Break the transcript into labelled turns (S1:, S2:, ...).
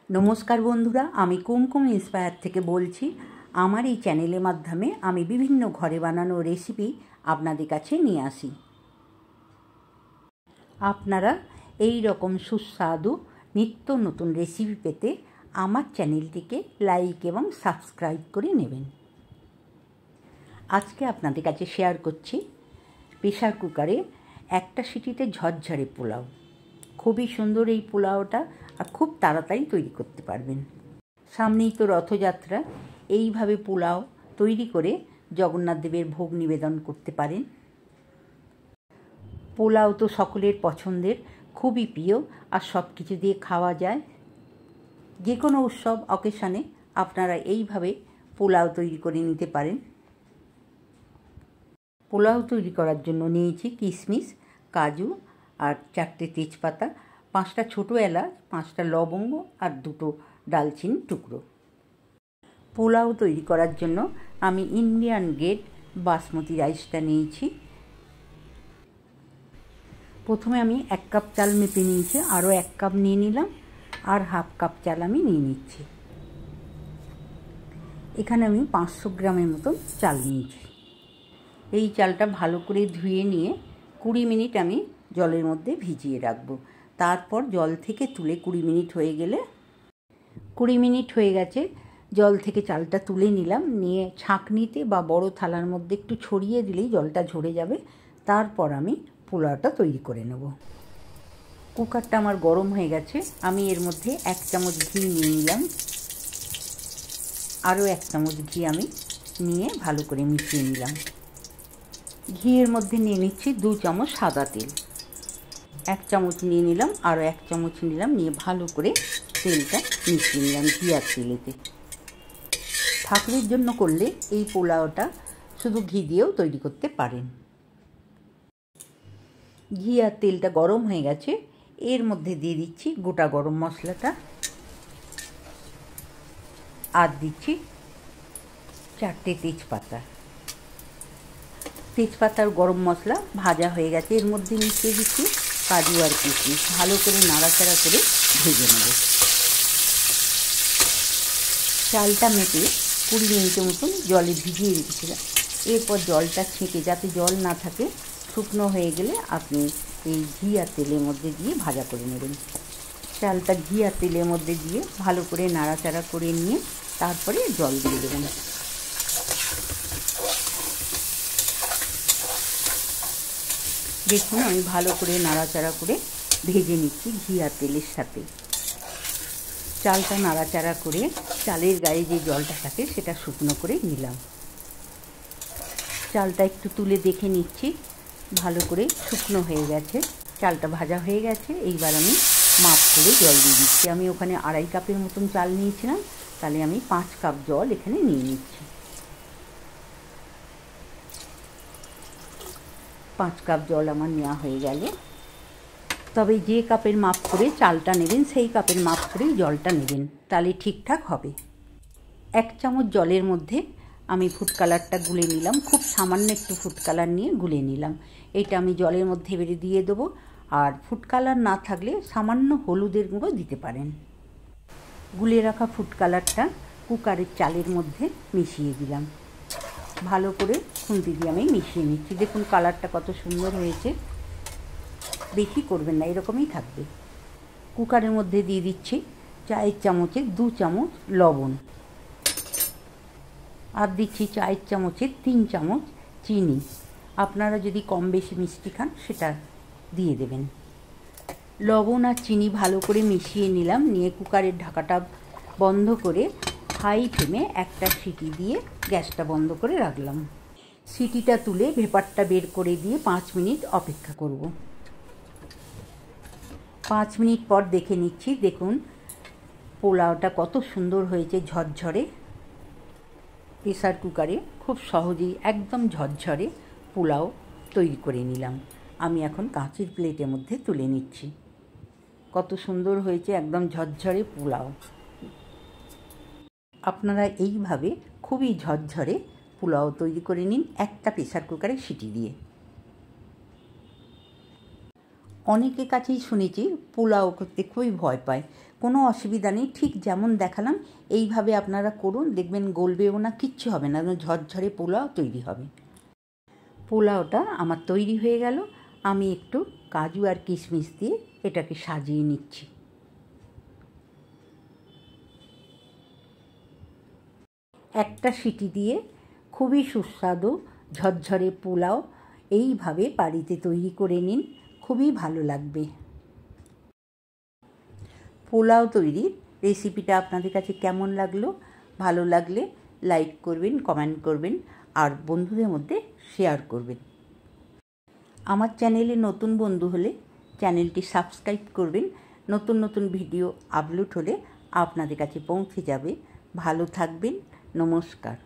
S1: নমস্কার বন্ধুরা, আমি কুমকুম ইন্সপায়ার থেকে বলছি। আমার এই চ্যানেলের মাধ্যমে আমি বিভিন্ন ঘরে বানানো রেসিপি আপনাদের কাছে নিয়ে আসি। আপনারা এই রকম সুস্বাদু নিত্য নতুন রেসিপি পেতে আমার চ্যানেলটিকে লাইক এবং সাবস্ক্রাইব করে নেবেন। আজকে আপনাদের কাছে শেয়ার করছি প্রেসার কুকারে একটা সিটিতে ঝরঝরে পোলাও। খুবই সুন্দর এই পোলাওটা, আর খুব তাড়াতাড়ি তৈরি করতে পারবেন। সামনেই তো রথযাত্রা, এইভাবে পোলাও তৈরি করে জগন্নাথ দেবের ভোগ নিবেদন করতে পারেন। পোলাও তো সকলের পছন্দের, খুবই প্রিয়, আর সব কিছু দিয়ে খাওয়া যায়। যে কোনো উৎসব অকেশনে আপনারা এইভাবে পোলাও তৈরি করে নিতে পারেন। পোলাও তৈরি করার জন্য নিয়েছি কিশমিশ, কাজু আর 4টে তেজপাতা, 5টা ছোটো এলাচ, 5টা লবঙ্গ আর 2টো ডালচিনি টুকরো। পোলাও তৈরি করার জন্য আমি ইন্ডিয়ান গেট বাসমতি রাইসটা নিয়েছি। প্রথমে আমি 1 কাপ চাল মেপে নিয়েছি, আরও 1 কাপ নিয়ে নিলাম, আর হাফ কাপ চাল আমি নিয়ে নিচ্ছি। এখানে আমি 500 গ্রামের মতো চাল নিয়েছি। এই চালটা ভালো করে ধুয়ে নিয়ে 20 মিনিট আমি জলের মধ্যে ভিজিয়ে রাখবো। তারপর জল থেকে তুলে 20 মিনিট হয়ে গেলে 20 মিনিট হয়ে গেছে, জল থেকে চালটা তুলে নিলাম। নিয়ে ছাঁকনিতে বা বড় থালার মধ্যে একটু ছড়িয়ে দিলেই জলটা ঝরে যাবে। তারপর আমি পোলাওটা তৈরি করে নেব। কুকারটা আমার গরম হয়ে গেছে, আমি এর মধ্যে 1 চামচ ঘি নিয়ে নিলাম। আরও 1 চামচ ঘি আমি নিয়ে ভালো করে মিশিয়ে নিলাম। ঘিয়ের মধ্যে নিয়ে নিচ্ছি 2 চামচ সাদা তেল। 1 চামচ নিয়ে নিলাম, আরও 1 চামচ নিলাম, নিয়ে ভালো করে তেলটা মিশিয়ে নিলাম ঘি আর তেলেতে। ঠাকুরের জন্য করলে এই পোলাওটা শুধু ঘি দিয়েও তৈরি করতে পারেন। ঘি আর তেলটা গরম হয়ে গেছে, এর মধ্যে দিয়ে দিচ্ছি গোটা গরম মশলাটা, আর দিচ্ছি 4টে তেজপাতা। তেজপাতার গরম মশলা ভাজা হয়ে গেছে, এর মধ্যে মিশিয়ে দিচ্ছি কাজু আর কিশমিশ। ভালো করে নাড়াচাড়া করে ভেজে নেব। চালটা মেপে 20 মিনিটের মতন জলে ভিজিয়ে রেখেছিলাম। এরপর জলটা ছেঁকে, যাতে জল না থাকে, শুকনো হয়ে গেলে আপনি এই ঘি আর তেলের মধ্যে দিয়ে ভাজা করে নেবেন। চালটা ঘি আর তেলের মধ্যে দিয়ে ভালো করে নাড়াচাড়া করে নিয়ে তারপরে জল দিয়ে দেবেন। দেখুন, আমি ভালো করে নাড়াচাড়া করে ভেজে নিচ্ছি ঘি আর তেলের সাথে। চালটা নাড়াচাড়া করে চালের গায়ে যে জলটা থাকে সেটা শুকনো করে নিলাম। চালটা একটু তুলে দেখে নিচ্ছি, ভালো করে শুকনো হয়ে গেছে, চালটা ভাজা হয়ে গেছে। এইবার আমি মাপ করে জল দিয়ে দিচ্ছি। আমি ওখানে 2.5 কাপের মতন চাল নিয়েছিলাম, তাহলে আমি 5 কাপ জল এখানে নিয়ে নিচ্ছি। 5 কাপ জল আমার নেওয়া হয়ে গেলে, তবে যে কাপের মাপ করে চালটা নেবেন সেই কাপের মাপ করেই জলটা নেবেন, তাহলে ঠিকঠাক হবে। 1 চামচ জলের মধ্যে আমি ফুড কালারটা গুলে নিলাম। খুব সামান্য একটু ফুড কালার নিয়ে গুলে নিলাম। এটা আমি জলের মধ্যে এবারে দিয়ে দেবো। আর ফুড কালার না থাকলে সামান্য হলুদের গুঁড়ো দিতে পারেন। গুলে রাখা ফুড কালারটা কুকারের চালের মধ্যে মিশিয়ে দিলাম। ভালো করে খুন্তি দিয়ে আমি মিশিয়ে নিচ্ছি। দেখুন কালারটা কত সুন্দর হয়েছে। বেশি করবেন না, এরকমই থাকবে। কুকারের মধ্যে দিয়ে দিচ্ছি চায়ের চামচে 2 চামচ লবণ, আর দিচ্ছি চায়ের চামচে 3 চামচ চিনি। আপনারা যদি কম বেশি মিষ্টি খান সেটা দিয়ে দেবেন। লবণ আর চিনি ভালো করে মিশিয়ে নিলাম। নিয়ে কুকারের ঢাকাটা বন্ধ করে হাই ফ্লেমে একটা সিটি দিয়ে গ্যাসটা বন্ধ করে রাখলাম। সিটিটা তুলে ভেপারটা বের করে দিয়ে 5 মিনিট অপেক্ষা করব। 5 মিনিট পর দেখে নিচ্ছি। দেখুন পোলাওটা কত সুন্দর হয়েছে, ঝরঝরে। প্রেসার কুকারে খুব সহজেই একদম ঝরঝরে পোলাও তৈরি করে নিলাম। আমি এখন কাঁচের প্লেটের মধ্যে তুলে নিচ্ছি। কত সুন্দর হয়েছে একদম ঝরঝরে পোলাও। আপনারা এইভাবে খুবই ঝরঝরে পোলাও তৈরি করে নিন একটা প্রেসার কুকারে সিটি দিয়ে। অনেকের কাছেই শুনেছি পোলাও করতে খুবই ভয় পায়। কোনো অসুবিধা নেই, ঠিক যেমন দেখালাম এইভাবে আপনারা করুন, দেখবেন গলবেও না, কিচ্ছু হবে না, ঝরঝরে পোলাও তৈরি হবে। পোলাওটা আমার তৈরি হয়ে গেল। আমি একটু কাজু আর কিশমিশ দিয়ে এটাকে সাজিয়ে নিচ্ছি। একটা সিটি দিয়ে খুবই সুস্বাদু ঝরঝরে পোলাও এইভাবে বাড়িতে তৈরি করে নিন, খুবই ভালো লাগবে। পোলাও তৈরির রেসিপিটা আপনাদের কাছে কেমন লাগলো? ভালো লাগলে লাইক করবেন, কমেন্ট করবেন আর বন্ধুদের মধ্যে শেয়ার করবেন। আমার চ্যানেলে নতুন বন্ধু হলে চ্যানেলটি সাবস্ক্রাইব করবেন। নতুন নতুন ভিডিও আপলোড হলে আপনাদের কাছে পৌঁছে যাবে। ভালো থাকবেন। নমস্কার।